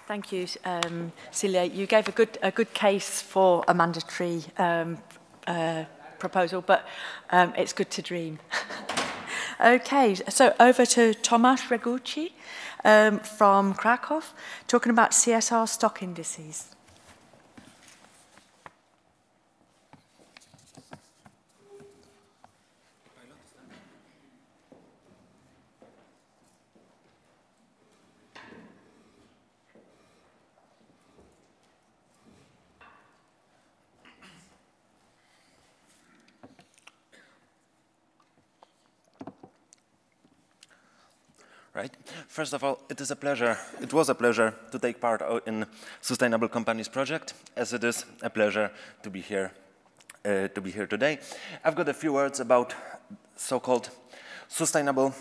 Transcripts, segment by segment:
Thank you, Celia. You gave a good case for a mandatory proposal, but it's good to dream. Okay, so over to Tomasz Regucki from Kraków, talking about CSR stock indices. Right. First of all, it was a pleasure to take part in Sustainable Companies project, as it is a pleasure to be here today. I've got a few words about so-called sustainable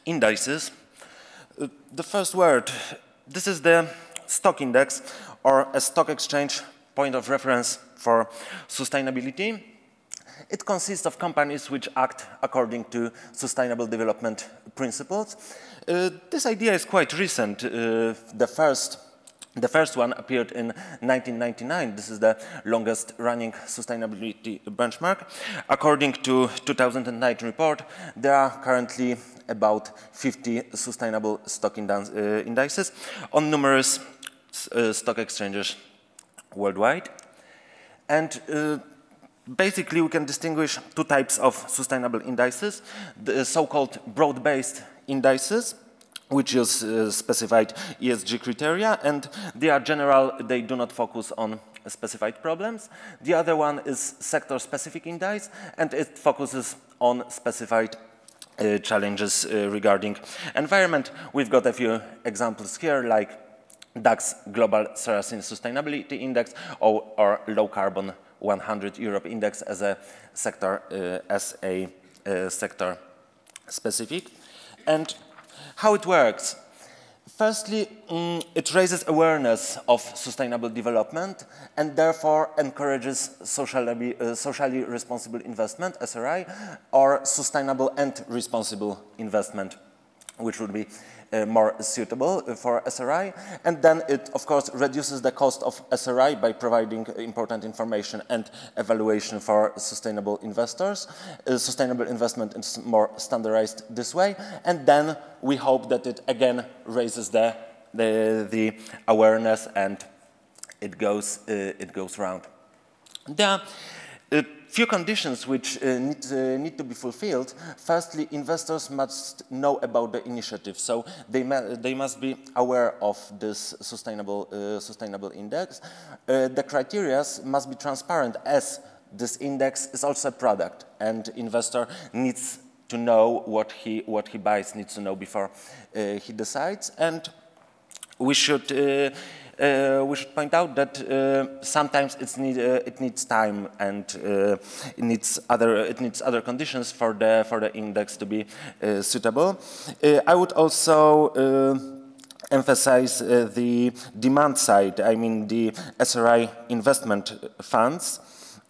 indices. The first word, this is the stock index, or a stock exchange point of reference for sustainability. It consists of companies which act according to sustainable development principles. This idea is quite recent. The first one appeared in 1999. This is the longest running sustainability benchmark. According to 2009 report, there are currently about 50 sustainable stock indices on numerous stock exchanges worldwide. And basically, we can distinguish two types of sustainable indices, the so-called broad-based indices, which use specified ESG criteria, and they are general, they do not focus on specified problems. The other one is sector-specific index, and it focuses on specified challenges regarding environment. We've got a few examples here, like DAX Global Saracen Sustainability Index or Low Carbon 100 Europe Index as a sector sector specific. And how it works? Firstly, it raises awareness of sustainable development and therefore encourages socially responsible investment, SRI, or sustainable and responsible investment, which would be more suitable for SRI. And then it, of course, reduces the cost of SRI by providing important information and evaluation for sustainable investors. Sustainable investment is more standardized this way. And then we hope that it again raises the awareness and it goes round. There are a few conditions which need to be fulfilled. Firstly, investors must know about the initiative, so they must be aware of this sustainable index. The criteria must be transparent, as this index is also a product, and investor needs to know what he buys, needs to know before he decides. And we should point out that sometimes it needs time, and it needs other conditions for the index to be suitable. I would also emphasize the demand side. I mean the SRI investment funds.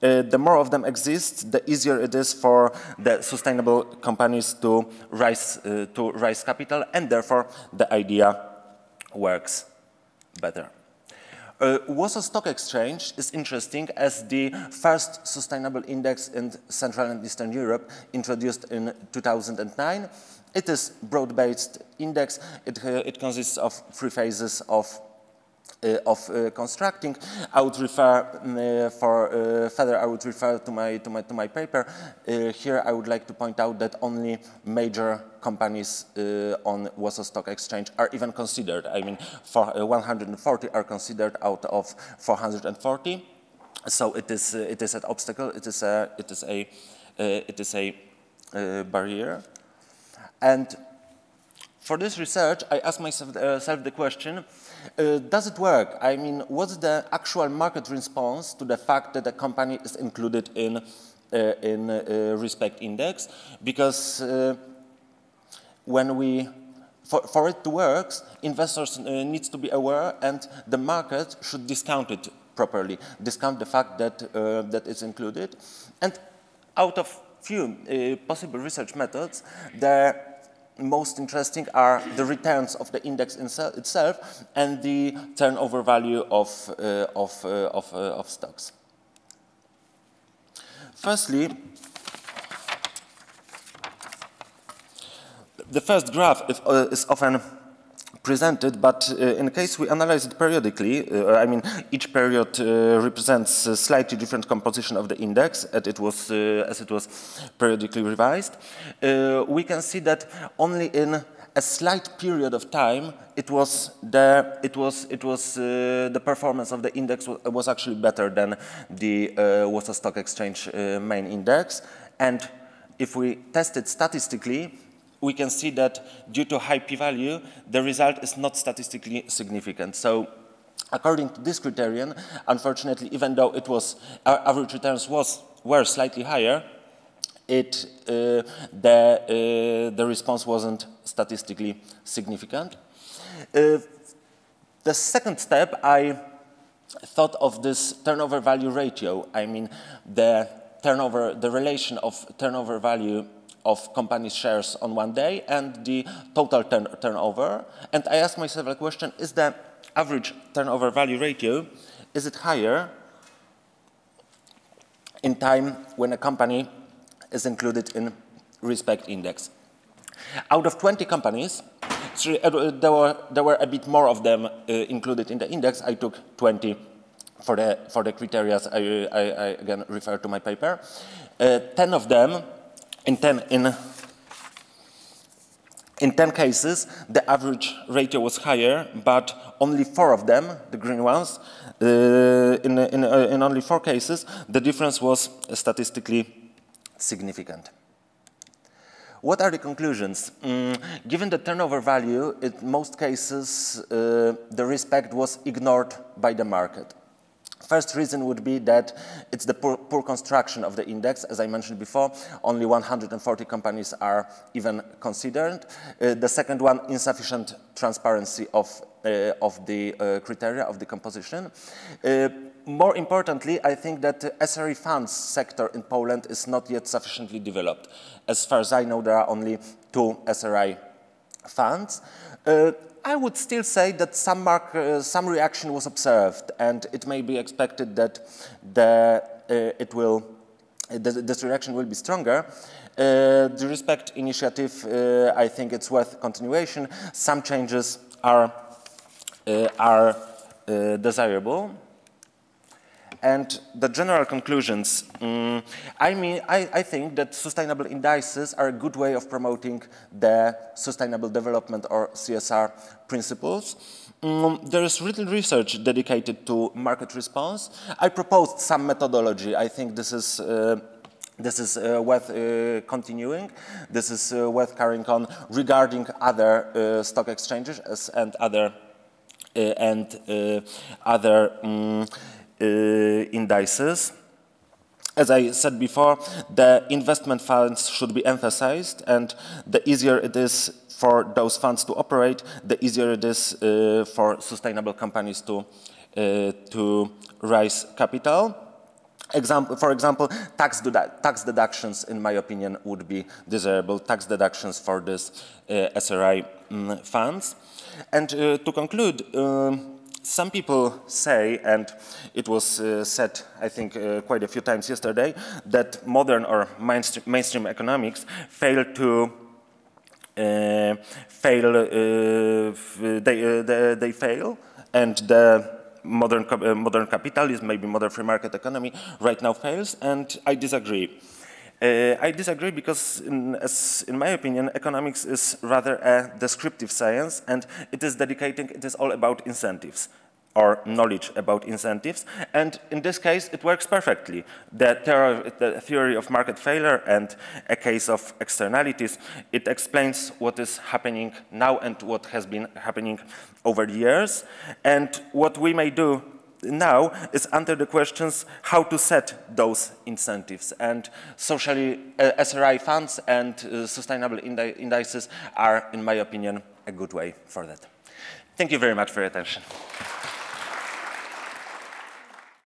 The more of them exist, the easier it is for the sustainable companies to raise capital, and therefore the idea works better. Warsaw Stock Exchange is interesting as the first sustainable index in Central and Eastern Europe, introduced in 2009. It is broad-based index. It consists of 3 phases of constructing. I would refer further. I would refer to my paper. Here, I would like to point out that only major companies on Warsaw Stock Exchange are even considered. I mean, 140 are considered out of 440. So it is an obstacle. It is a barrier. And for this research, I asked myself the question: does it work? I mean, what's the actual market response to the fact that a company is included in RESPECT index? Because for it to work, investors need to be aware, and the market should discount it properly, discount the fact that that it's included. And out of few possible research methods, the most interesting are the returns of the index itself and the turnover value of stocks. Firstly, the first graph is often presented, but in case we analyze it periodically, I mean, each period represents a slightly different composition of the index as it was periodically revised. We can see that only in a slight period of time, the performance of the index was actually better than the Warsaw Stock Exchange main index. And if we test it statistically, we can see that due to high p-value, the result is not statistically significant. So according to this criterion, unfortunately, even though it was, our average returns were slightly higher, the response wasn't statistically significant. The second step, I thought of this turnover value ratio. I mean, the relation of turnover value of companies' shares on one day and the total turnover. And I asked myself a question, is the average turnover value ratio, is it higher in time when a company is included in RESPECT index? Out of 20 companies, there were a bit more of them included in the index. I took 20 for the criteria I again refer to my paper. 10 of them, in 10 cases, the average ratio was higher, but only 4 of them, the green ones, in only 4 cases, the difference was statistically significant. What are the conclusions? Given the turnover value, in most cases, the RESPECT was ignored by the market. First reason would be that it's the poor construction of the index. As I mentioned before, only 140 companies are even considered. The second one, insufficient transparency of the criteria of the composition. More importantly, I think that the SRE funds sector in Poland is not yet sufficiently developed. As far as I know, there are only 2 SRI funds. I would still say that some reaction was observed, and it may be expected that this reaction will be stronger. The RESPECT initiative, I think it's worth continuation. Some changes are desirable. And the general conclusions, I think that sustainable indices are a good way of promoting the sustainable development or CSR principles. There is little research dedicated to market response. I proposed some methodology. I think this is worth continuing. This is worth carrying on regarding other stock exchanges and other indices. As I said before, the investment funds should be emphasized, and the easier it is for those funds to operate, the easier it is for sustainable companies to raise capital. For example, tax deductions, in my opinion, would be desirable, tax deductions for these SRI funds. And to conclude, some people say, and it was said, I think, quite a few times yesterday, that modern or mainstream economics fail, and the modern capitalism, maybe modern free market economy, right now fails, and I disagree. I disagree because, in my opinion, economics is rather a descriptive science, and it is all about incentives, or knowledge about incentives, and in this case, it works perfectly. The theory of market failure and a case of externalities, it explains what is happening now and what has been happening over the years, and what we may do now is answer the questions how to set those incentives, and socially SRI funds and sustainable indices are, in my opinion, a good way for that. Thank you very much for your attention.